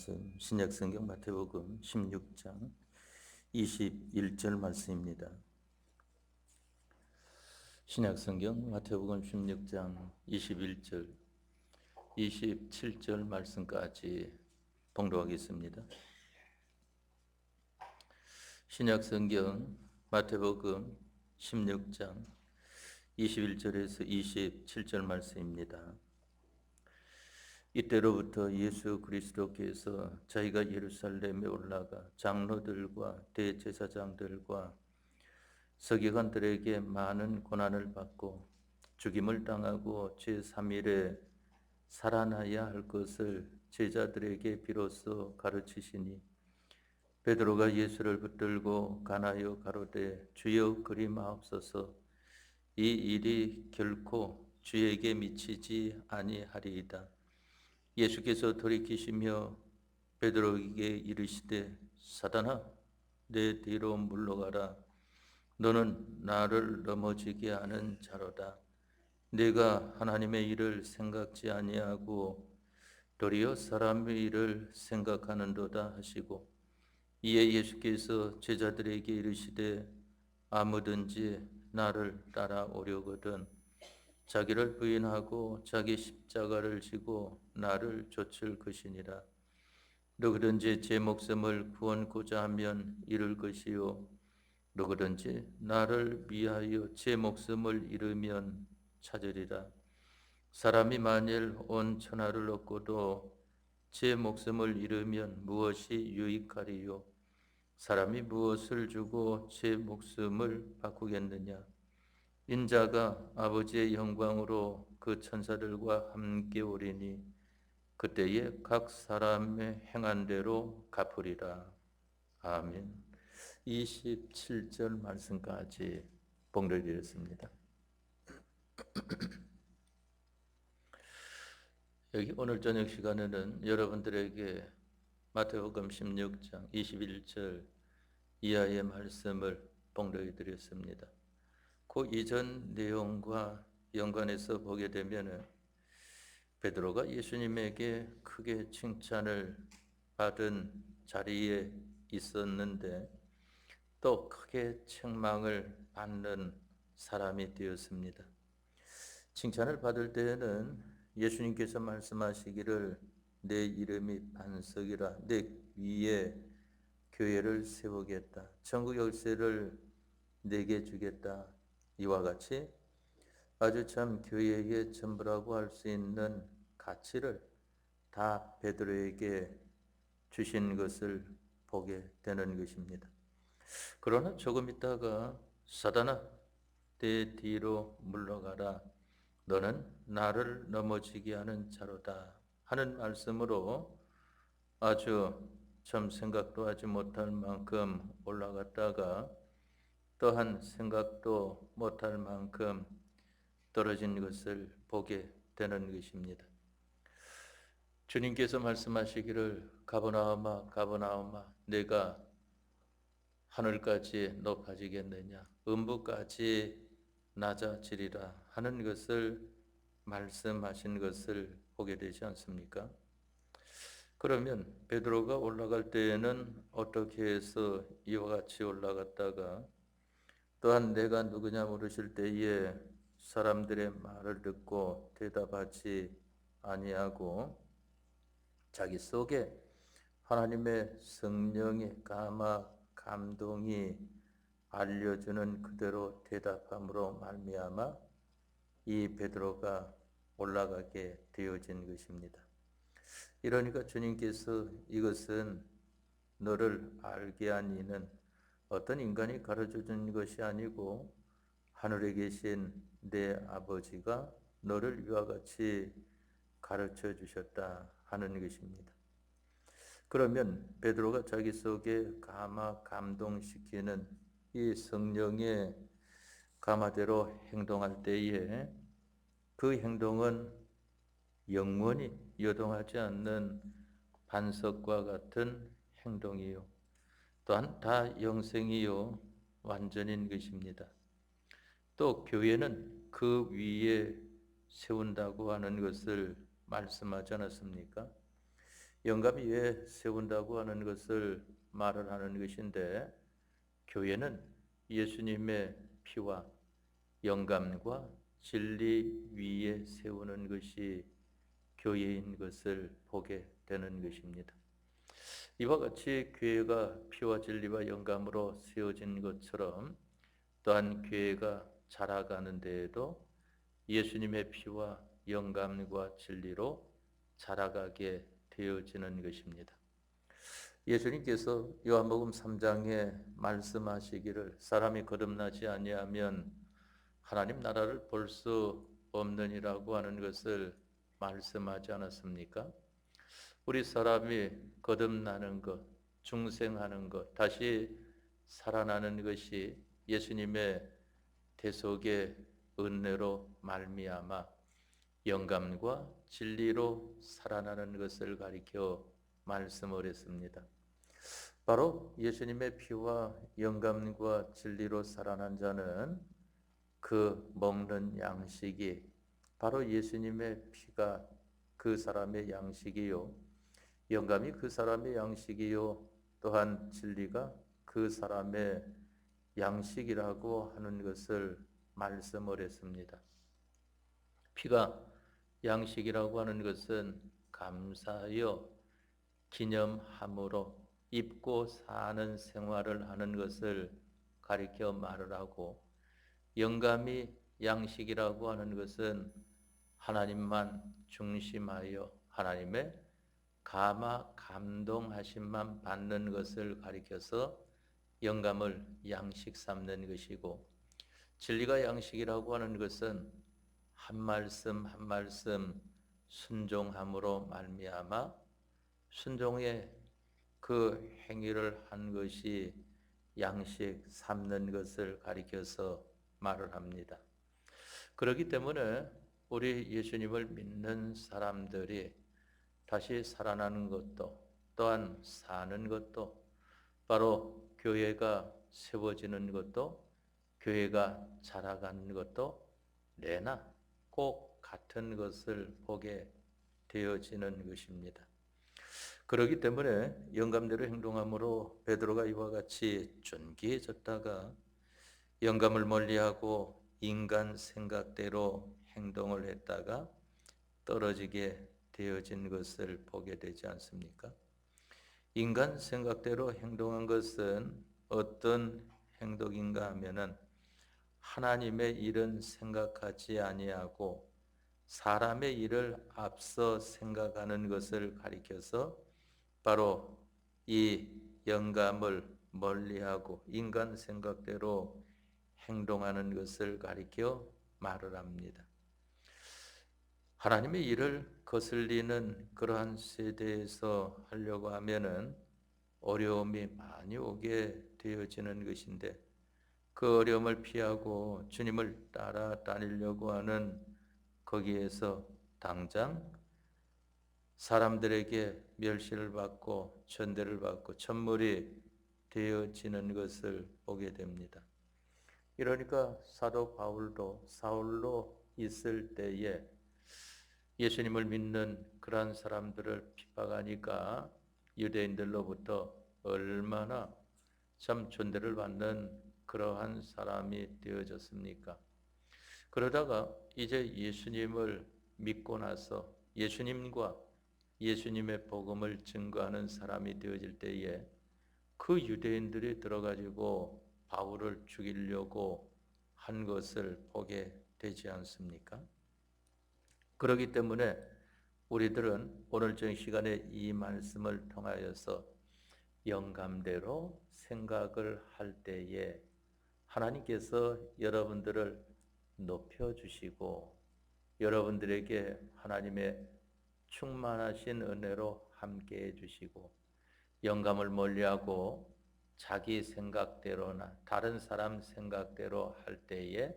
말씀 신약성경 마태복음 16장 21절 말씀입니다. 신약성경 마태복음 16장 21절 27절 말씀까지 봉독하겠습니다. 신약성경 마태복음 16장 21절에서 27절 말씀입니다. 이때로부터 예수 그리스도께서 자기가 예루살렘에 올라가 장로들과 대제사장들과 서기관들에게 많은 고난을 받고 죽임을 당하고 제3일에 살아나야 할 것을 제자들에게 비로소 가르치시니 베드로가 예수를 붙들고 간하여 가로되 주여 그리마옵소서 이 일이 결코 주에게 미치지 아니하리이다. 예수께서 돌이키시며 베드로에게 이르시되 사단아 내 뒤로 물러가라. 너는 나를 넘어지게 하는 자로다. 내가 하나님의 일을 생각지 아니하고 도리어 사람의 일을 생각하는도다 하시고 이에 예수께서 제자들에게 이르시되 아무든지 나를 따라오려거든 자기를 부인하고 자기 십자가를 지고 나를 좇을 것이니라. 누구든지 제 목숨을 구원고자 하면 잃을 것이요 누구든지 나를 위하여 제 목숨을 잃으면 찾으리라. 사람이 만일 온 천하를 얻고도 제 목숨을 잃으면 무엇이 유익하리요? 사람이 무엇을 주고 제 목숨을 바꾸겠느냐? 인자가 아버지의 영광으로 그 천사들과 함께 오리니 그때에 각 사람의 행한 대로 갚으리라. 아멘. 27절 말씀까지 봉독드렸습니다. 여기 오늘 저녁 시간에는 여러분들에게 마태복음 16장 21절 이하의 말씀을 봉독해드렸습니다. 그 이전 내용과 연관해서 보게 되면 베드로가 예수님에게 크게 칭찬을 받은 자리에 있었는데 또 크게 책망을 받는 사람이 되었습니다. 칭찬을 받을 때에는 예수님께서 말씀하시기를 내 이름이 반석이라 내 위에 교회를 세우겠다. 천국 열쇠를 내게 주겠다. 이와 같이 아주 참 교회의 전부라고 할 수 있는 가치를 다 베드로에게 주신 것을 보게 되는 것입니다. 그러나 조금 있다가 사단아 내 뒤로 물러가라. 너는 나를 넘어지게 하는 자로다 하는 말씀으로 아주 참 생각도 하지 못할 만큼 올라갔다가 또한 생각도 못할 만큼 떨어진 것을 보게 되는 것입니다. 주님께서 말씀하시기를 가버나움아 가버나움아 내가 하늘까지 높아지겠느냐 음부까지 낮아지리라 하는 것을 말씀하신 것을 보게 되지 않습니까? 그러면 베드로가 올라갈 때에는 어떻게 해서 이와 같이 올라갔다가 또한 내가 누구냐 물으실 때에 사람들의 말을 듣고 대답하지 아니하고 자기 속에 하나님의 성령의 감동이 알려주는 그대로 대답함으로 말미암아 이 베드로가 올라가게 되어진 것입니다. 이러니까 주님께서 이것은 너를 알게 한 이는 어떤 인간이 가르쳐 준 것이 아니고 하늘에 계신 내 아버지가 너를 이와 같이 가르쳐 주셨다 하는 것입니다. 그러면 베드로가 자기 속에 감동시키는 이 성령의 감화대로 행동할 때에 그 행동은 영원히 요동하지 않는 반석과 같은 행동이요. 또한 다 영생이요 완전인 것입니다. 또 교회는 그 위에 세운다고 하는 것을 말씀하지 않았습니까? 영감이 왜 세운다고 하는 것을 말을 하는 것인데, 교회는 예수님의 피와 영감과 진리 위에 세우는 것이 교회인 것을 보게 되는 것입니다. 이와 같이 교회가 피와 진리와 영감으로 세워진 것처럼 또한 교회가 자라가는 데에도 예수님의 피와 영감과 진리로 자라가게 되어지는 것입니다. 예수님께서 요한복음 3장에 말씀하시기를 사람이 거듭나지 아니하면 하나님 나라를 볼 수 없느니라고 하는 것을 말씀하지 않았습니까? 우리 사람이 거듭나는 것, 중생하는 것, 다시 살아나는 것이 예수님의 대속의 은혜로 말미암아 영감과 진리로 살아나는 것을 가리켜 말씀을 했습니다. 바로 예수님의 피와 영감과 진리로 살아난 자는 그 먹는 양식이 바로 예수님의 피가 그 사람의 양식이요, 영감이 그 사람의 양식이요, 또한 진리가 그 사람의 양식이라고 하는 것을 말씀을 했습니다. 피가 양식이라고 하는 것은 감사하여 기념함으로 입고 사는 생활을 하는 것을 가리켜 말을 하고, 영감이 양식이라고 하는 것은 하나님만 중심하여 하나님의 감동하심만 받는 것을 가리켜서 영감을 양식 삼는 것이고, 진리가 양식이라고 하는 것은 한 말씀 한 말씀 순종함으로 말미암아 순종의 그 행위를 한 것이 양식 삼는 것을 가리켜서 말을 합니다. 그렇기 때문에 우리 예수님을 믿는 사람들이 다시 살아나는 것도 또한 사는 것도 바로 교회가 세워지는 것도 교회가 자라가는 것도 내나 꼭 같은 것을 보게 되어지는 것입니다. 그렇기 때문에 영감대로 행동함으로 베드로가 이와 같이 존귀해졌다가 영감을 멀리하고 인간 생각대로 행동을 했다가 떨어지게 되어진 것을 보게 되지 않습니까? 인간 생각대로 행동한 것은 어떤 행동인가 하면은 하나님의 일은 생각하지 아니하고 사람의 일을 앞서 생각하는 것을 가리켜서 바로 이 영감을 멀리하고 인간 생각대로 행동하는 것을 가리켜 말을 합니다. 하나님의 일을 거슬리는 그러한 세대에서 하려고 하면은 어려움이 많이 오게 되어지는 것인데, 그 어려움을 피하고 주님을 따라다니려고 하는 거기에서 당장 사람들에게 멸시를 받고 천대를 받고 천물이 되어지는 것을 보게 됩니다. 이러니까 사도 바울도 사울로 있을 때에 예수님을 믿는 그러한 사람들을 핍박하니까 유대인들로부터 얼마나 참 존대를 받는 그러한 사람이 되어졌습니까? 그러다가 이제 예수님을 믿고 나서 예수님과 예수님의 복음을 증거하는 사람이 되어질 때에 그 유대인들이 들어가지고 바울을 죽이려고 한 것을 보게 되지 않습니까? 그렇기 때문에 우리들은 오늘 저녁 시간에 이 말씀을 통하여서 영감대로 생각을 할 때에 하나님께서 여러분들을 높여주시고 여러분들에게 하나님의 충만하신 은혜로 함께해 주시고 영감을 멀리하고 자기 생각대로나 다른 사람 생각대로 할 때에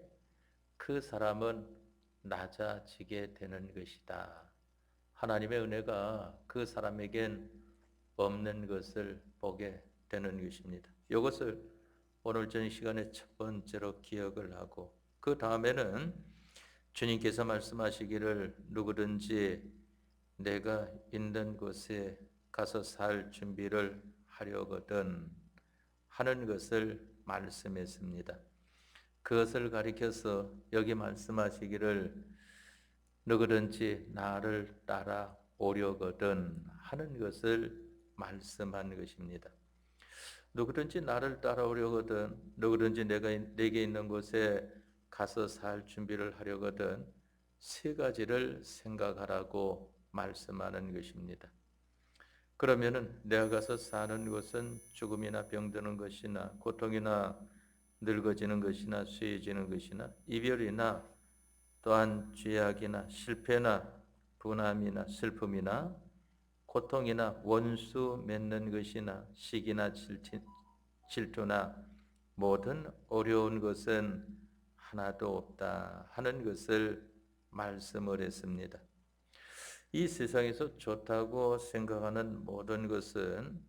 그 사람은 낮아지게 되는 것이다. 하나님의 은혜가 그 사람에겐 없는 것을 보게 되는 것입니다. 이것을 오늘 저녁 시간에 첫 번째로 기억을 하고, 그 다음에는 주님께서 말씀하시기를 누구든지 내가 있는 곳에 가서 살 준비를 하려거든 하는 것을 말씀했습니다. 그것을 가리켜서 여기 말씀하시기를 누구든지 나를 따라오려거든 하는 것을 말씀한 것입니다. 누구든지 나를 따라오려거든, 누구든지 내게 있는 곳에 가서 살 준비를 하려거든 세 가지를 생각하라고 말씀하는 것입니다. 그러면은 내가 가서 사는 것은 죽음이나 병드는 것이나 고통이나 늙어지는 것이나 쇠해지는 것이나 이별이나 또한 죄악이나 실패나 분함이나 슬픔이나 고통이나 원수 맺는 것이나 시기나 질투나 모든 어려운 것은 하나도 없다 하는 것을 말씀을 했습니다. 이 세상에서 좋다고 생각하는 모든 것은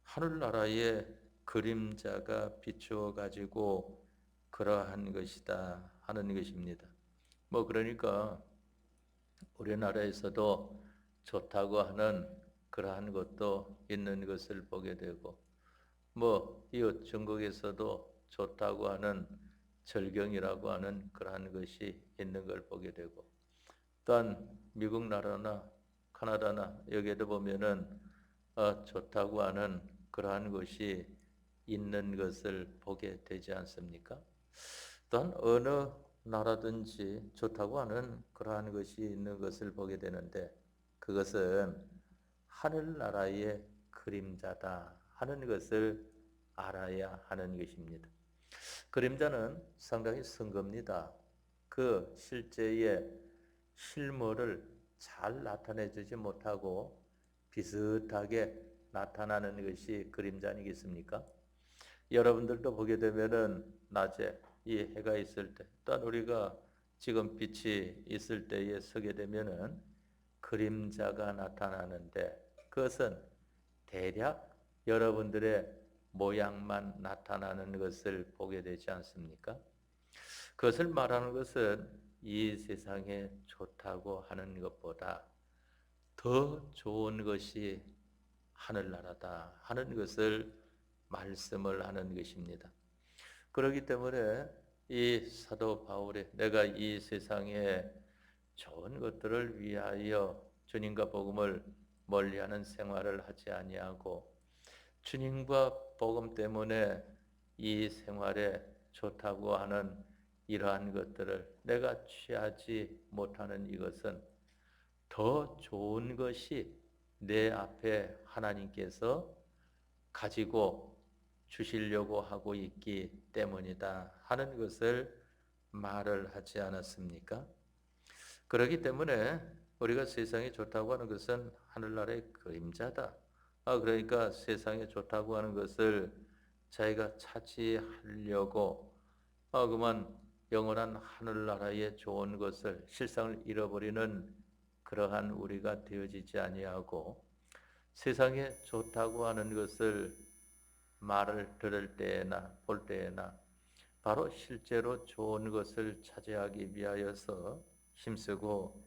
하늘나라의 그림자가 비추어 가지고 그러한 것이다 하는 것입니다. 그러니까 우리나라에서도 좋다고 하는 그러한 것도 있는 것을 보게 되고 이웃 중국에서도 좋다고 하는 절경이라고 하는 그러한 것이 있는 걸 보게 되고 또한 미국 나라나 카나다나 여기에도 보면은 좋다고 하는 그러한 것이 있는 것을 보게 되지 않습니까? 또한 어느 나라든지 좋다고 하는 그러한 것이 있는 것을 보게 되는데 그것은 하늘나라의 그림자다 하는 것을 알아야 하는 것입니다. 그림자는 상당히 선 겁니다. 그 실제의 실물을 잘 나타내주지 못하고 비슷하게 나타나는 것이 그림자 아니겠습니까? 여러분들도 보게 되면은 낮에 이 해가 있을 때, 또한 우리가 지금 빛이 있을 때에 서게 되면은 그림자가 나타나는데 그것은 대략 여러분들의 모양만 나타나는 것을 보게 되지 않습니까? 그것을 말하는 것은 이 세상에 좋다고 하는 것보다 더 좋은 것이 하늘나라다 하는 것을 말씀을 하는 것입니다. 그렇기 때문에 이 사도 바울이 내가 이 세상에 좋은 것들을 위하여 주님과 복음을 멀리하는 생활을 하지 아니하고 주님과 복음 때문에 이 생활에 좋다고 하는 이러한 것들을 내가 취하지 못하는 이것은 더 좋은 것이 내 앞에 하나님께서 가지고 주시려고 하고 있기 때문이다 하는 것을 말을 하지 않았습니까? 그렇기 때문에 우리가 세상에 좋다고 하는 것은 하늘나라의 그림자다. 그러니까 세상에 좋다고 하는 것을 자기가 차지하려고 그만 영원한 하늘나라의 좋은 것을 실상을 잃어버리는 그러한 우리가 되어지지 아니하고 세상에 좋다고 하는 것을 말을 들을 때나 볼 때나 바로 실제로 좋은 것을 차지하기 위하여서 힘쓰고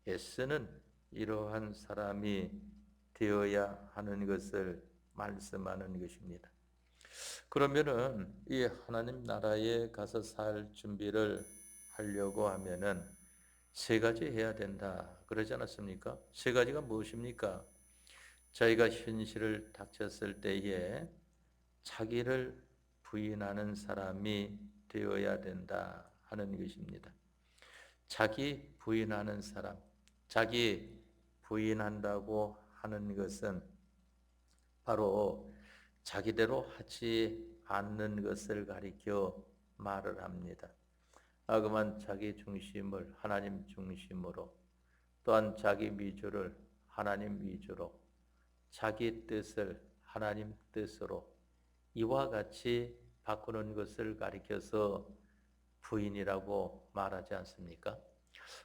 애쓰는 이러한 사람이 되어야 하는 것을 말씀하는 것입니다. 그러면은 이 하나님 나라에 가서 살 준비를 하려고 하면은 세 가지 해야 된다. 그러지 않았습니까? 세 가지가 무엇입니까? 자기가 현실을 닥쳤을 때에 자기를 부인하는 사람이 되어야 된다 하는 것입니다. 자기 부인하는 사람, 자기 부인한다고 하는 것은 바로 자기대로 하지 않는 것을 가리켜 말을 합니다. 그만 자기 중심을 하나님 중심으로 또한 자기 위주를 하나님 위주로 자기 뜻을 하나님 뜻으로 이와 같이 바꾸는 것을 가리켜서 부인이라고 말하지 않습니까?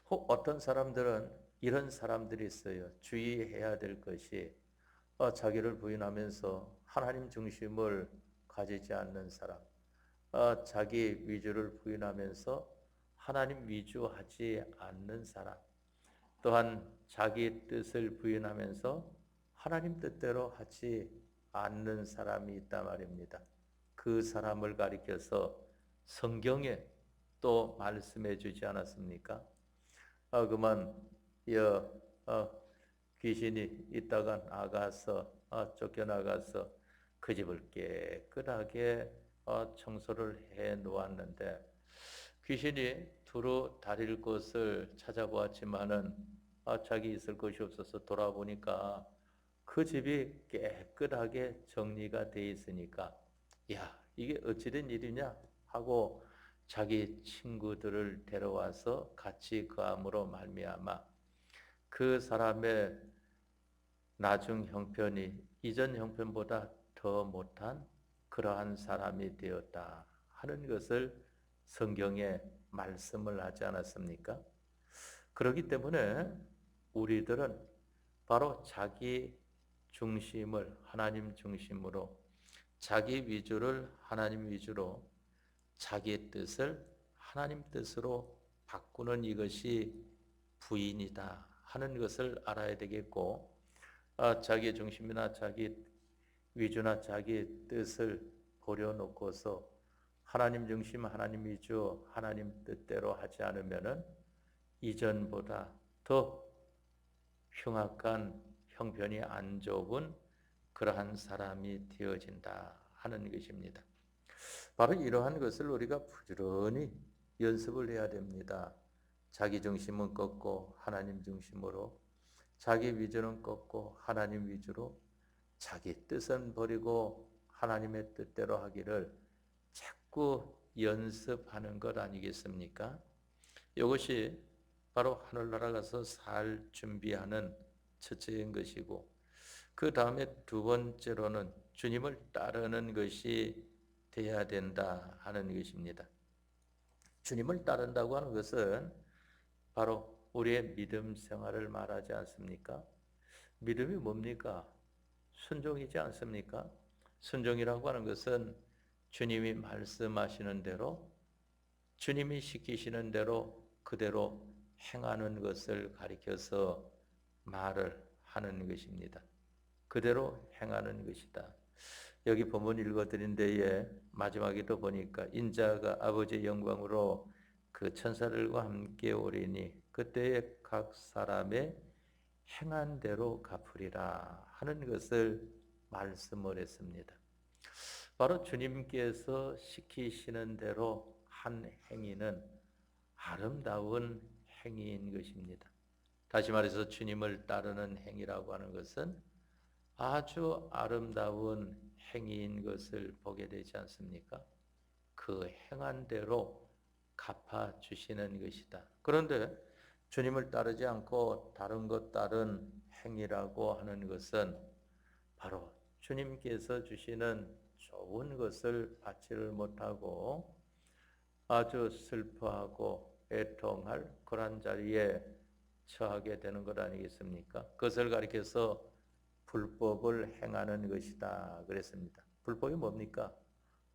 혹 어떤 사람들은 이런 사람들이 있어요. 주의해야 될 것이 자기를 부인하면서 하나님 중심을 가지지 않는 사람, 자기 위주를 부인하면서 하나님 위주하지 않는 사람, 또한 자기 뜻을 부인하면서 하나님 뜻대로 하지 않는 사람이 있단 말입니다. 그 사람을 가리켜서 성경에 또 말씀해 주지 않았습니까? 그만 귀신이 있다가 나가서 쫓겨나가서 그 집을 깨끗하게 청소를 해 놓았는데 귀신이 두루 다닐 곳을 찾아보았지만은 자기 있을 곳이 없어서 돌아보니까 그 집이 깨끗하게 정리가 돼 있으니까 야, 이게 어찌된 일이냐 하고 자기 친구들을 데려와서 같이 거함으로 말미암아 그 사람의 나중 형편이 이전 형편보다 더 못한 그러한 사람이 되었다 하는 것을 성경에 말씀을 하지 않았습니까? 그렇기 때문에 우리들은 바로 자기 중심을 하나님 중심으로 자기 위주를 하나님 위주로 자기 뜻을 하나님 뜻으로 바꾸는 이것이 부인이다 하는 것을 알아야 되겠고 자기 중심이나 자기 위주나 자기 뜻을 버려놓고서 하나님 중심, 하나님 위주, 하나님 뜻대로 하지 않으면은 이전보다 더 흉악한 형편이 안 좋은 그러한 사람이 되어진다 하는 것입니다. 바로 이러한 것을 우리가 부지런히 연습을 해야 됩니다. 자기 중심은 꺾고 하나님 중심으로, 자기 위주는 꺾고 하나님 위주로, 자기 뜻은 버리고 하나님의 뜻대로 하기를 자꾸 연습하는 것 아니겠습니까? 이것이 바로 하늘나라 가서 살 준비하는 첫째인 것이고 그 다음에 두 번째로는 주님을 따르는 것이 돼야 된다 하는 것입니다. 주님을 따른다고 하는 것은 바로 우리의 믿음 생활을 말하지 않습니까? 믿음이 뭡니까? 순종이지 않습니까? 순종이라고 하는 것은 주님이 말씀하시는 대로 주님이 시키시는 대로 그대로 행하는 것을 가리켜서 말을 하는 것입니다. 그대로 행하는 것이다. 여기 본문 읽어드린 데에 마지막에도 보니까 인자가 아버지의 영광으로 그 천사들과 함께 오리니 그때에 각 사람의 행한 대로 갚으리라 하는 것을 말씀을 했습니다. 바로 주님께서 시키시는 대로 한 행위는 아름다운 행위인 것입니다. 다시 말해서 주님을 따르는 행위라고 하는 것은 아주 아름다운 행위인 것을 보게 되지 않습니까? 그 행한 대로 갚아주시는 것이다. 그런데 주님을 따르지 않고 다른 것 다른 행위라고 하는 것은 바로 주님께서 주시는 좋은 것을 받지를 못하고 아주 슬퍼하고 애통할 그런 자리에 처하게 되는 것 아니겠습니까? 그것을 가리켜서 불법을 행하는 것이다 그랬습니다. 불법이 뭡니까?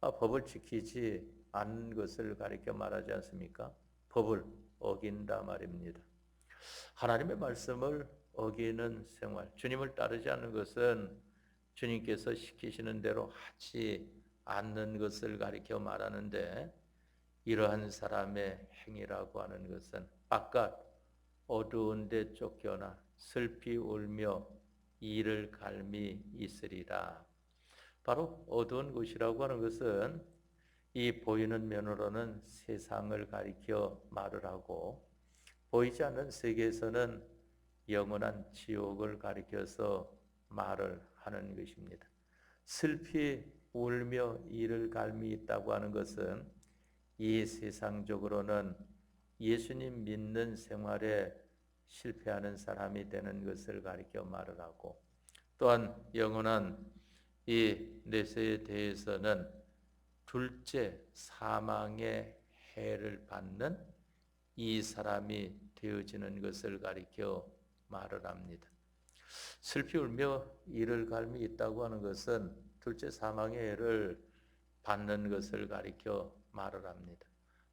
법을 지키지 않는 것을 가리켜 말하지 않습니까? 법을 어긴다 말입니다. 하나님의 말씀을 어기는 생활, 주님을 따르지 않는 것은 주님께서 시키시는 대로 하지 않는 것을 가리켜 말하는데 이러한 사람의 행위라고 하는 것은 바깥 어두운 데 쫓겨나 슬피 울며 이를 갈미 있으리라. 바로 어두운 곳이라고 하는 것은 이 보이는 면으로는 세상을 가리켜 말을 하고 보이지 않는 세계에서는 영원한 지옥을 가리켜서 말을 하는 것입니다. 슬피 울며 이를 갈미 있다고 하는 것은 이 세상적으로는 예수님 믿는 생활에 실패하는 사람이 되는 것을 가리켜 말을 하고 또한 영원한 이 내세에 대해서는 둘째 사망의 해를 받는 이 사람이 되어지는 것을 가리켜 말을 합니다. 슬피 울며 이를 갈미 있다고 하는 것은 둘째 사망의 해를 받는 것을 가리켜 말을 합니다.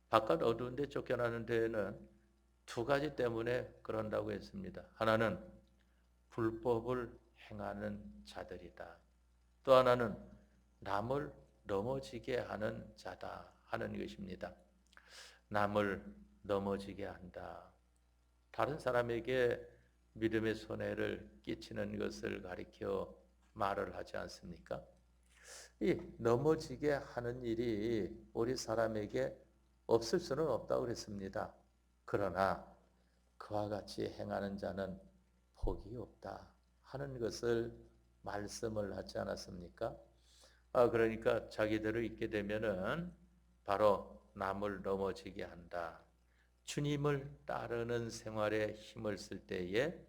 바깥 어두운 데 쫓겨나는 데에는 두 가지 때문에 그런다고 했습니다. 하나는 불법을 행하는 자들이다. 또 하나는 남을 넘어지게 하는 자다 하는 것입니다. 남을 넘어지게 한다. 다른 사람에게 믿음의 손해를 끼치는 것을 가리켜 말을 하지 않습니까? 이 넘어지게 하는 일이 우리 사람에게 없을 수는 없다고 그랬습니다. 그러나 그와 같이 행하는 자는 복이 없다 하는 것을 말씀을 하지 않았습니까? 그러니까 자기들을 잊게 되면은 바로 남을 넘어지게 한다. 주님을 따르는 생활에 힘을 쓸 때에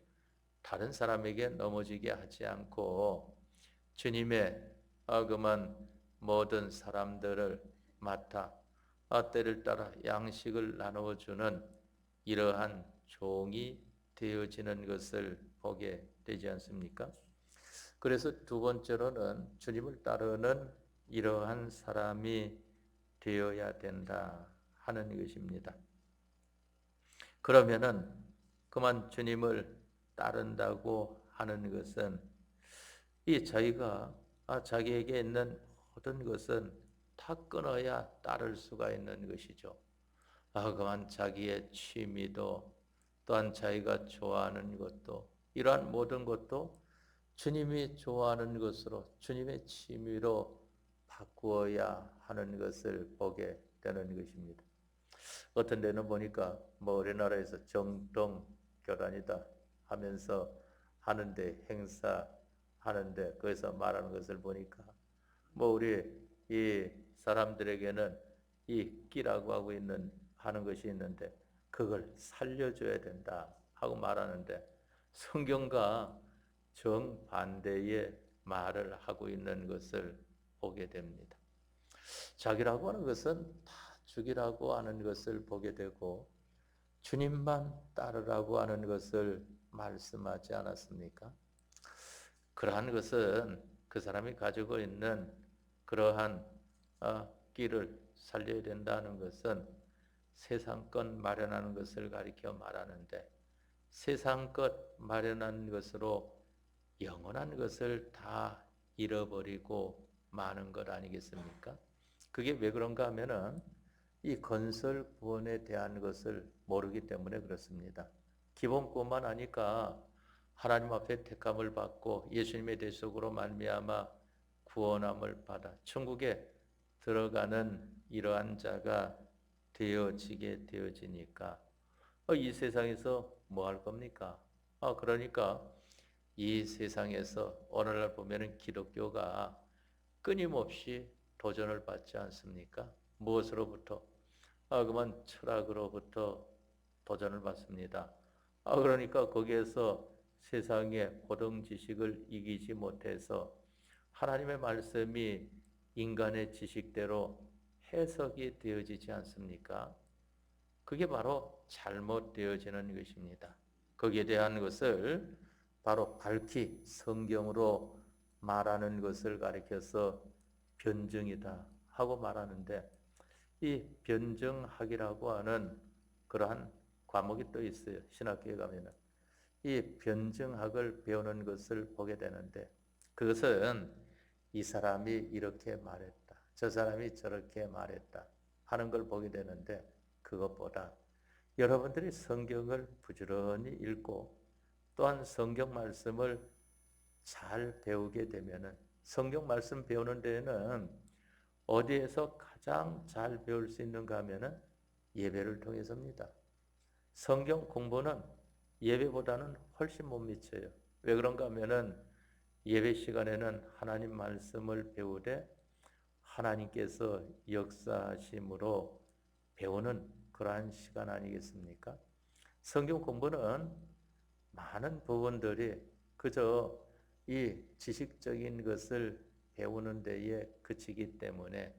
다른 사람에게 넘어지게 하지 않고 주님의 그만 모든 사람들을 맡아 때를 따라 양식을 나누어주는 이러한 종이 되어지는 것을 보게 되지 않습니까? 그래서 두 번째로는 주님을 따르는 이러한 사람이 되어야 된다 하는 것입니다. 그러면은 그만 주님을 따른다고 하는 것은 이 자기가 자기에게 있는 모든 것은 다 끊어야 따를 수가 있는 것이죠. 그만 자기의 취미도 또한 자기가 좋아하는 것도 이러한 모든 것도 주님이 좋아하는 것으로 주님의 취미로 바꾸어야 하는 것을 보게 되는 것입니다. 어떤 데는 보니까 우리나라에서 정동 교단이다 하면서 하는데 행사하는데 거기서 말하는 것을 보니까 우리 이 사람들에게는 이 끼라고 하는 것이 있는데 그걸 살려줘야 된다 하고 말하는데 성경과 정반대의 말을 하고 있는 것을 보게 됩니다. 자기라고 하는 것은 다 죽이라고 하는 것을 보게 되고 주님만 따르라고 하는 것을 말씀하지 않았습니까? 그러한 것은 그 사람이 가지고 있는 그러한 끼를 살려야 된다는 것은 세상 것 마련하는 것을 가리켜 말하는데 세상 것 마련한 것으로 영원한 것을 다 잃어버리고 마는 것 아니겠습니까? 그게 왜 그런가 하면은 이 건설 구원에 대한 것을 모르기 때문에 그렇습니다. 기본권만 아니까 하나님 앞에 택함을 받고 예수님의 대속으로 말미암아 구원함을 받아 천국에 들어가는 이러한 자가 되어지게 되어지니까 이 세상에서 뭐 할 겁니까? 그러니까 이 세상에서 오늘날 보면은 기독교가 끊임없이 도전을 받지 않습니까? 무엇으로부터? 그만 철학으로부터 도전을 받습니다. 그러니까 거기에서 세상의 고등 지식을 이기지 못해서 하나님의 말씀이 인간의 지식대로 해석이 되어지지 않습니까? 그게 바로 잘못되어지는 것입니다. 거기에 대한 것을 바로 밝히 성경으로 말하는 것을 가리켜서 변증이다 하고 말하는데 이 변증학이라고 하는 그러한 과목이 또 있어요. 신학교에 가면은 이 변증학을 배우는 것을 보게 되는데 그것은 이 사람이 이렇게 말했다. 저 사람이 저렇게 말했다 하는 걸 보게 되는데 그것보다 여러분들이 성경을 부지런히 읽고 또한 성경 말씀을 잘 배우게 되면은 성경 말씀 배우는 데에는 어디에서 가장 잘 배울 수 있는가 하면은 예배를 통해서입니다. 성경 공부는 예배보다는 훨씬 못 미쳐요. 왜 그런가 하면은 예배 시간에는 하나님 말씀을 배우되 하나님께서 역사하심으로 배우는 그러한 시간 아니겠습니까? 성경 공부는 많은 부분들이 그저 이 지식적인 것을 배우는 데에 그치기 때문에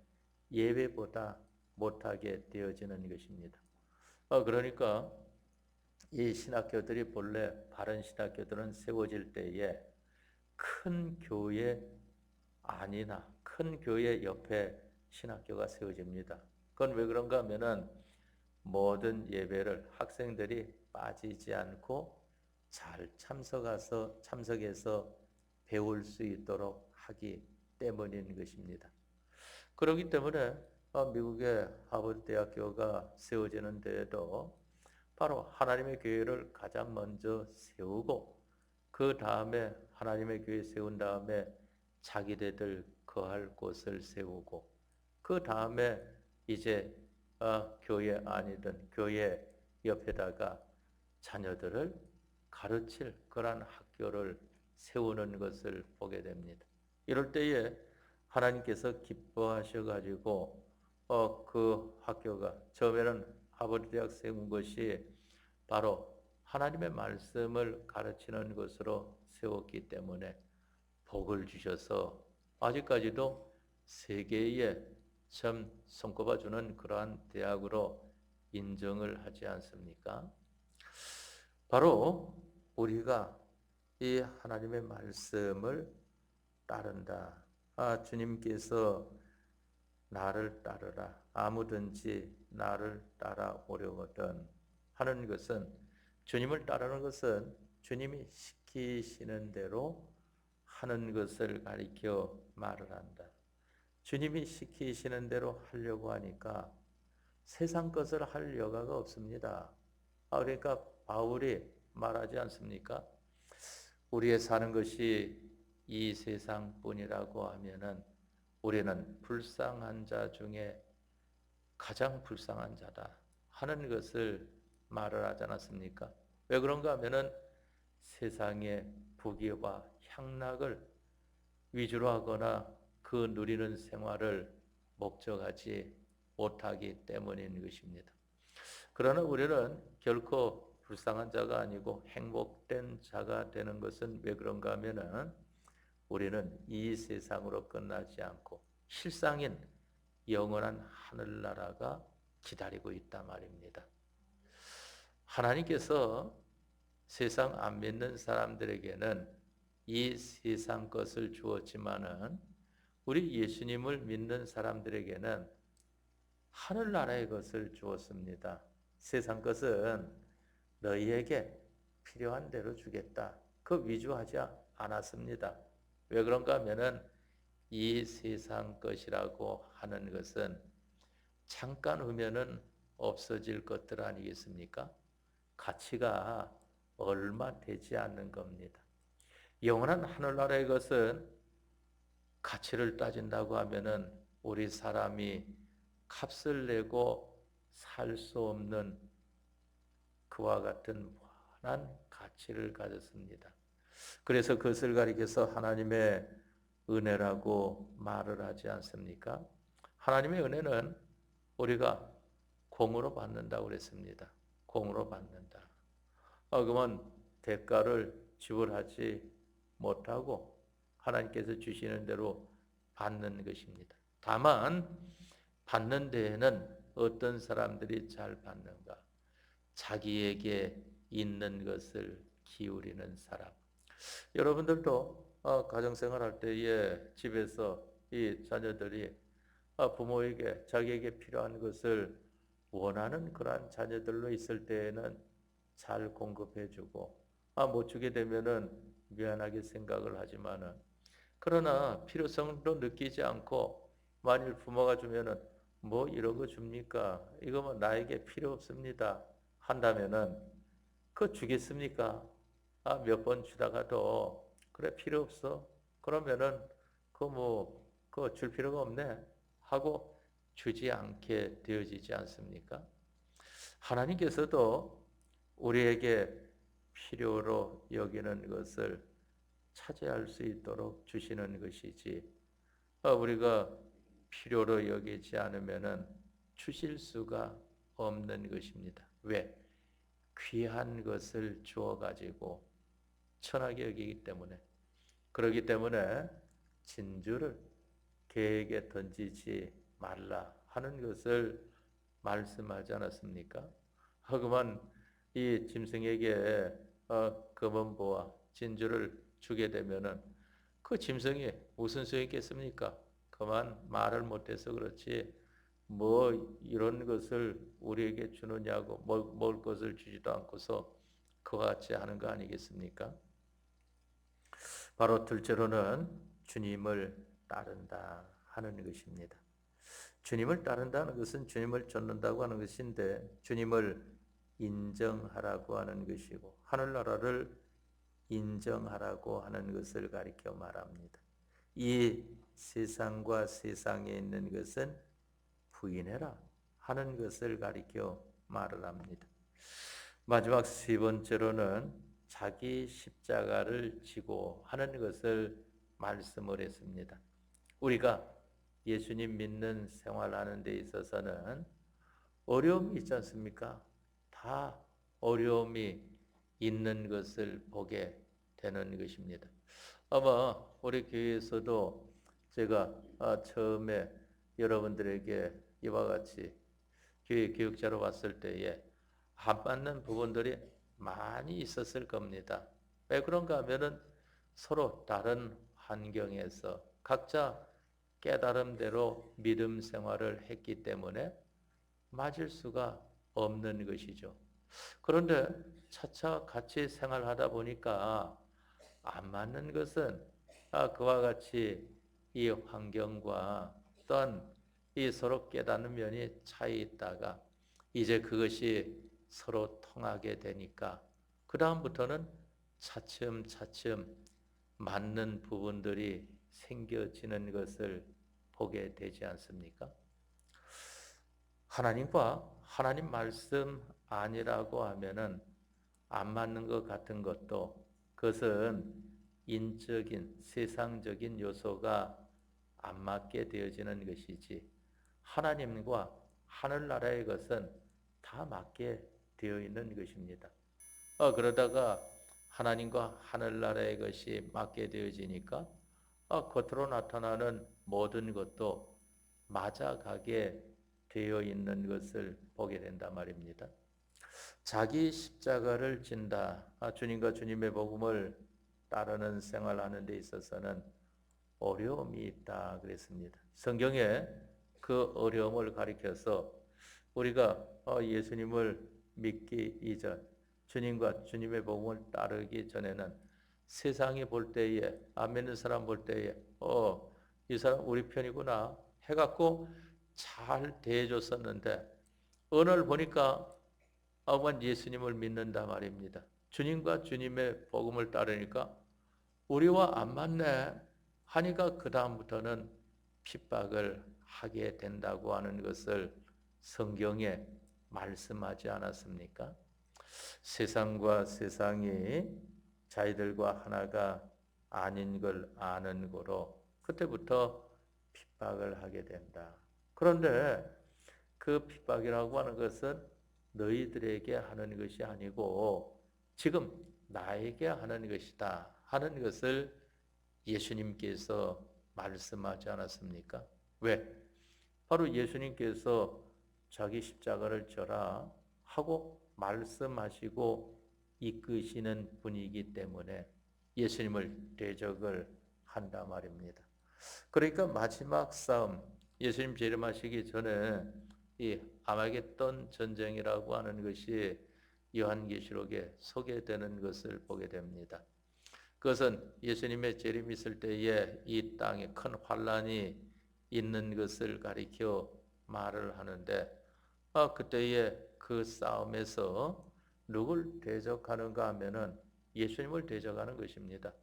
예배보다 못하게 되어지는 것입니다. 그러니까 이 신학교들이 본래 바른 신학교들은 세워질 때에 큰 교회 아니나 큰 교회 옆에 신학교가 세워집니다. 그건 왜 그런가 하면은 모든 예배를 학생들이 빠지지 않고 잘 참석해서 배울 수 있도록 하기 때문인 것입니다. 그렇기 때문에 미국의 하버드 대학교가 세워지는 데에도 바로 하나님의 교회를 가장 먼저 세우고 그 다음에 하나님의 교회 세운 다음에 자기네들 거할 곳을 세우고 그 다음에 이제 교회 아니든 교회 옆에다가 자녀들을 가르칠 그러한 학교를 세우는 것을 보게 됩니다. 이럴 때에 하나님께서 기뻐하셔가지고 그 학교가 처음에는 하버드 대학 세운 것이 바로 하나님의 말씀을 가르치는 것으로 세웠기 때문에 복을 주셔서 아직까지도 세계에 참 손꼽아주는 그러한 대학으로 인정을 하지 않습니까? 바로 우리가 이 하나님의 말씀을 따른다. 주님께서 나를 따르라. 아무든지 나를 따라오려거든 하는 것은 주님을 따르는 것은 주님이 시키시는 대로 하는 것을 가리켜 말을 한다. 주님이 시키시는 대로 하려고 하니까 세상 것을 할 여가가 없습니다. 그러니까 바울이 말하지 않습니까? 우리의 사는 것이 이 세상뿐이라고 하면은 우리는 불쌍한 자 중에 가장 불쌍한 자다 하는 것을 말을 하지 않았습니까? 왜 그런가 하면은 세상의 부귀와 향락을 위주로 하거나 그 누리는 생활을 목적하지 못하기 때문인 것입니다. 그러나 우리는 결코 불쌍한 자가 아니고 행복된 자가 되는 것은 왜 그런가 하면은 우리는 이 세상으로 끝나지 않고 실상인 영원한 하늘나라가 기다리고 있단 말입니다. 하나님께서 세상 안 믿는 사람들에게는 이 세상 것을 주었지만은 우리 예수님을 믿는 사람들에게는 하늘나라의 것을 주었습니다. 세상 것은 너희에게 필요한 대로 주겠다. 그 위주하지 않았습니다. 왜 그런가 하면은 이 세상 것이라고 하는 것은 잠깐 후면은 없어질 것들 아니겠습니까? 가치가 얼마 되지 않는 겁니다. 영원한 하늘나라의 것은 가치를 따진다고 하면은 우리 사람이 값을 내고 살 수 없는 그와 같은 무한한 가치를 가졌습니다. 그래서 그것을 가리켜서 하나님의 은혜라고 말을 하지 않습니까? 하나님의 은혜는 우리가 공으로 받는다고 그랬습니다. 공으로 받는다. 그러면 대가를 지불하지 못하고 하나님께서 주시는 대로 받는 것입니다. 다만 받는 데에는 어떤 사람들이 잘 받는가? 자기에게 있는 것을 기울이는 사람. 여러분들도 가정생활 할 때에 집에서 이 자녀들이 부모에게 자기에게 필요한 것을 원하는 그러한 자녀들로 있을 때에는 잘 공급해주고 못 주게 되면은 미안하게 생각을 하지만은 그러나 필요성도 느끼지 않고 만일 부모가 주면은 뭐 이런 거 줍니까? 이거 뭐 나에게 필요 없습니다. 한다면은 그거 주겠습니까? 몇 번 주다가도 그래 필요 없어. 그러면은 그거 줄 필요가 없네 하고 주지 않게 되어지지 않습니까? 하나님께서도 우리에게 필요로 여기는 것을 차지할 수 있도록 주시는 것이지 우리가 필요로 여기지 않으면은 주실 수가 없는 것입니다. 왜? 귀한 것을 주어 가지고 천하게 여기기 때문에 그렇기 때문에 진주를 개에게 던지지 말라 하는 것을 말씀하지 않았습니까? 하지만 이 짐승에게 검은보와 진주를 주게 되면은 그 짐승이 무슨 소용이 있겠습니까? 그만 말을 못해서 그렇지 뭐 이런 것을 우리에게 주느냐고 먹을 것을 주지도 않고서 그와 같이 하는 거 아니겠습니까? 바로 둘째로는 주님을 따른다 하는 것입니다. 주님을 따른다는 것은 주님을 쫓는다고 하는 것인데 주님을 인정하라고 하는 것이고 하늘나라를 인정하라고 하는 것을 가리켜 말합니다. 이 세상과 세상에 있는 것은 부인해라 하는 것을 가리켜 말을 합니다. 마지막 세 번째로는 자기 십자가를 지고 하는 것을 말씀을 했습니다. 우리가 예수님 믿는 생활하는 데 있어서는 어려움이 있지 않습니까? 다 어려움이 있는 것을 보게 되는 것입니다. 아마 우리 교회에서도 제가 처음에 여러분들에게 이와 같이 교회 교육자로 왔을 때에 안 맞는 부분들이 많이 있었을 겁니다. 왜 그런가 하면은 서로 다른 환경에서 각자 깨달음대로 믿음 생활을 했기 때문에 맞을 수가 없는 것이죠. 그런데 차차 같이 생활하다 보니까 안 맞는 것은 그와 같이 이 환경과 또한 이 서로 깨닫는 면이 차이 있다가 이제 그것이 서로 통하게 되니까 그 다음부터는 차츰차츰 맞는 부분들이 생겨지는 것을 보게 되지 않습니까? 하나님과 하나님 말씀 아니라고 하면은 안 맞는 것 같은 것도 그것은 인적인 세상적인 요소가 안 맞게 되어지는 것이지 하나님과 하늘나라의 것은 다 맞게 되어 있는 것입니다. 그러다가 하나님과 하늘나라의 것이 맞게 되어지니까 겉으로 나타나는 모든 것도 맞아가게 되어 있는 것을 보게 된단 말입니다. 자기 십자가를 진다. 주님과 주님의 복음을 따르는 생활하는 데 있어서는 어려움이 있다 그랬습니다. 성경에 그 어려움을 가리켜서 우리가 예수님을 믿기 이전 주님과 주님의 복음을 따르기 전에는 세상이 볼 때에 안 믿는 사람 볼 때에 이 사람 우리 편이구나 해갖고 잘 대해줬었는데 어느 날 보니까 예수님을 믿는다 말입니다. 주님과 주님의 복음을 따르니까 우리와 안 맞네 하니까 그 다음부터는 핍박을 하게 된다고 하는 것을 성경에 말씀하지 않았습니까? 세상과 세상이 자기들과 하나가 아닌 걸 아는 거로 그때부터 핍박을 하게 된다. 그런데 그 핍박이라고 하는 것은 너희들에게 하는 것이 아니고 지금 나에게 하는 것이다 하는 것을 예수님께서 말씀하지 않았습니까? 왜? 바로 예수님께서 자기 십자가를 져라 하고 말씀하시고 이끄시는 분이기 때문에 예수님을 대적을 한다 말입니다. 그러니까 마지막 싸움, 예수님 재림하시기 전에 이 아마겟돈 전쟁이라고 하는 것이 요한계시록에 소개되는 것을 보게 됩니다. 그것은 예수님의 재림 있을 때에 이 땅에 큰 환란이 있는 것을 가리켜 말을 하는데 그때에 그 싸움에서 누굴 대적하는가 하면은 예수님을 대적하는 것입니다.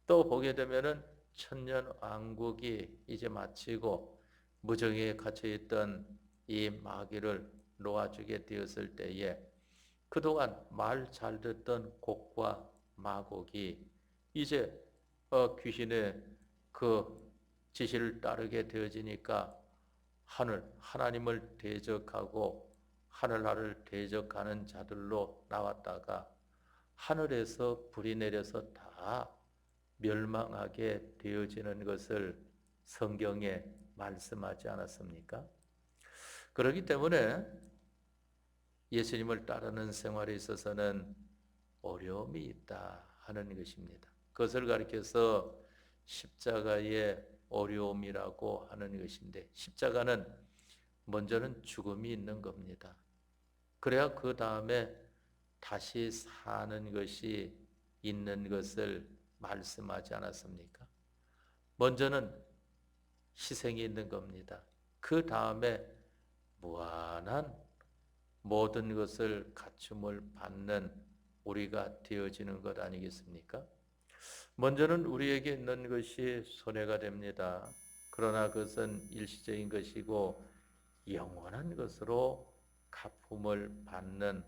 또 보게 되면은 천년 왕국이 이제 마치고 무정에 갇혀 있던 이 마귀를 놓아주게 되었을 때에 그동안 말 잘 듣던 곡과 마곡이 이제 귀신의 그 지시를 따르게 되어지니까 하나님을 대적하고 하늘나라를 대적하는 자들로 나왔다가 하늘에서 불이 내려서 다 멸망하게 되어지는 것을 성경에 말씀하지 않았습니까? 그렇기 때문에 예수님을 따르는 생활에 있어서는 어려움이 있다 하는 것입니다. 그것을 가리켜서 십자가의 어려움이라고 하는 것인데 십자가는 먼저는 죽음이 있는 겁니다. 그래야 그 다음에 다시 사는 것이 있는 것을 말씀하지 않았습니까? 먼저는 희생이 있는 겁니다. 그 다음에 무한한 모든 것을 갖춤을 받는 우리가 되어지는 것 아니겠습니까? 먼저는 우리에게 있는 것이 손해가 됩니다. 그러나 그것은 일시적인 것이고 영원한 것으로 갚음을 받는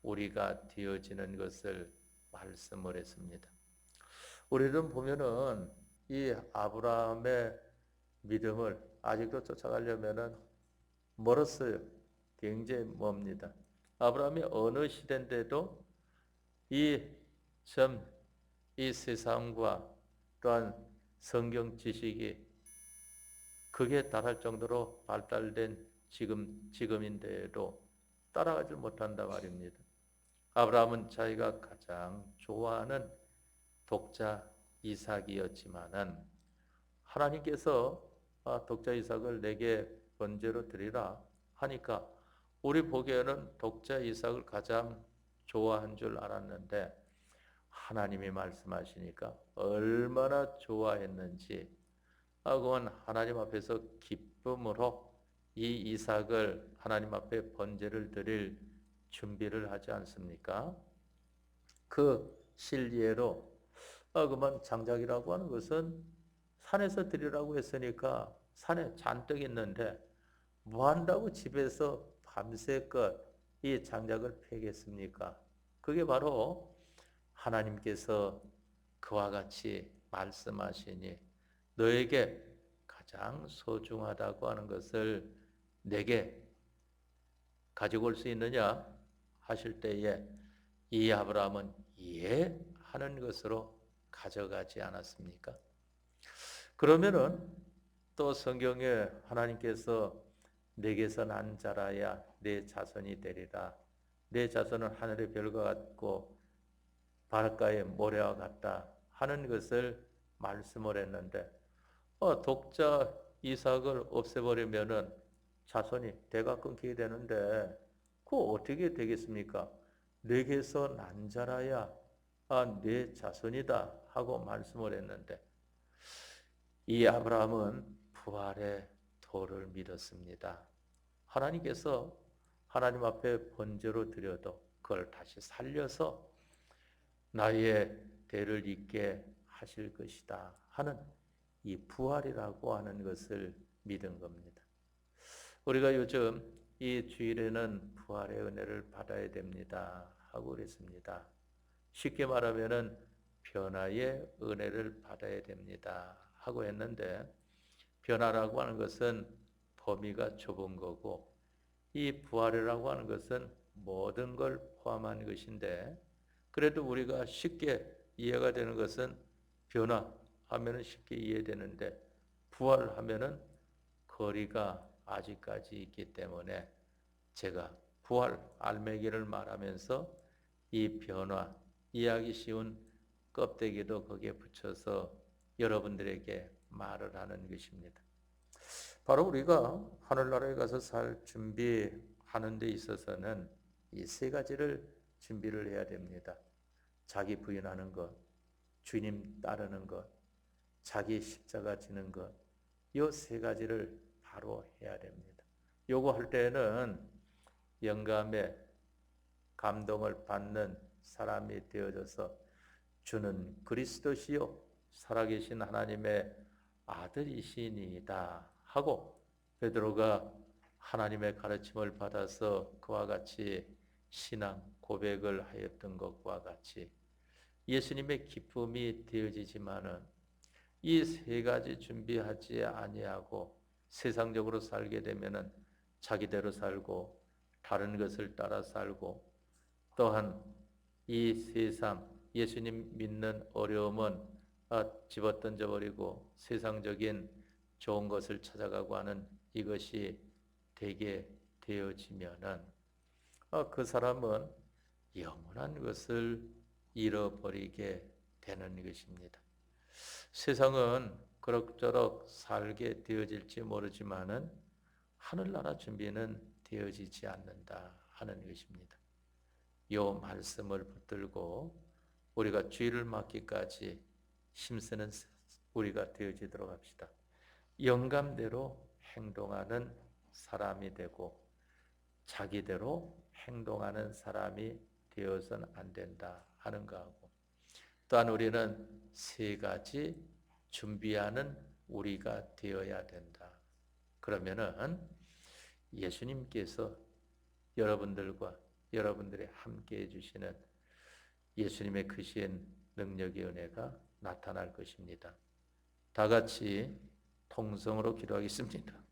우리가 되어지는 것을 말씀을 했습니다. 우리는 보면은 이 아브라함의 믿음을 아직도 쫓아가려면은 멀었어요. 굉장히 멉니다. 아브라함이 어느 시대인데도 이 참 이 세상과 또한 성경 지식이 극에 달할 정도로 발달된 지금인데도 따라가지 못한다 말입니다. 아브라함은 자기가 가장 좋아하는 독자 이삭이었지만은 하나님께서 독자 이삭을 내게 번제로 드리라 하니까 우리 보기에는 독자 이삭을 가장 좋아한 줄 알았는데 하나님이 말씀하시니까 얼마나 좋아했는지 그건 하나님 앞에서 기쁨으로 이 이삭을 하나님 앞에 번제를 드릴 준비를 하지 않습니까? 그 실예로 그만 장작이라고 하는 것은 산에서 드리라고 했으니까 산에 잔뜩 있는데 뭐 한다고 집에서 밤새껏 이 장작을 패겠습니까? 그게 바로 하나님께서 그와 같이 말씀하시니 너에게 가장 소중하다고 하는 것을 내게 가지고 올 수 있느냐 하실 때에 이 아브라함은 이해하는 것으로 가져가지 않았습니까? 그러면은 또 성경에 하나님께서 내게서 난 자라야 내 자손이 되리라. 내 자손은 하늘의 별과 같고 바닷가의 모래와 같다 하는 것을 말씀을 했는데 독자 이삭을 없애버리면은 자손이 대가 끊기게 되는데 그거 어떻게 되겠습니까? 내게서 난 자라야 내 자손이다 하고 말씀을 했는데 이 아브라함은 부활의 도를 믿었습니다. 하나님께서 하나님 앞에 번제로 드려도 그걸 다시 살려서 나의 대를 잇게 하실 것이다 하는 이 부활이라고 하는 것을 믿은 겁니다. 우리가 요즘 이 주일에는 부활의 은혜를 받아야 됩니다 하고 그랬습니다. 쉽게 말하면은 변화의 은혜를 받아야 됩니다 하고 했는데 변화라고 하는 것은 범위가 좁은 거고 이 부활이라고 하는 것은 모든 걸 포함한 것인데 그래도 우리가 쉽게 이해가 되는 것은 변화하면 쉽게 이해되는데 부활하면은 거리가 아직까지 있기 때문에 제가 부활 알매기를 말하면서 이 변화 이해하기 쉬운 껍데기도 거기에 붙여서 여러분들에게 말을 하는 것입니다. 바로 우리가 하늘나라에 가서 살 준비하는 데 있어서는 이 세 가지를 준비를 해야 됩니다. 자기 부인하는 것, 주님 따르는 것, 자기 십자가 지는 것, 이 세 가지를 바로 해야 됩니다. 요거 할 때는 영감에 감동을 받는 사람이 되어져서 주는 그리스도시요 살아계신 하나님의 아들이시니이다 하고 베드로가 하나님의 가르침을 받아서 그와 같이 신앙 고백을 하였던 것과 같이 예수님의 기쁨이 되어지지만은 이 세 가지 준비하지 아니하고 세상적으로 살게 되면은 자기대로 살고 다른 것을 따라 살고 또한 이 세상 예수님 믿는 어려움은 집어던져 버리고 세상적인 좋은 것을 찾아가고 하는 이것이 되게 되어지면은 그 사람은 영원한 것을 잃어버리게 되는 것입니다. 세상은 그럭저럭 살게 되어질지 모르지만은 하늘나라 준비는 되어지지 않는다 하는 것입니다. 이 말씀을 붙들고 우리가 주일을 맞기까지 힘쓰는 우리가 되어지도록 합시다. 영감대로 행동하는 사람이 되고 자기대로 행동하는 사람이 되어서는 안 된다 하는 거하고, 또한 우리는 세 가지 준비하는 우리가 되어야 된다. 그러면은 예수님께서 여러분들과 여러분들이 함께 해주시는 예수님의 크신 능력의 은혜가 나타날 것입니다. 다 같이 통성으로 기도하겠습니다.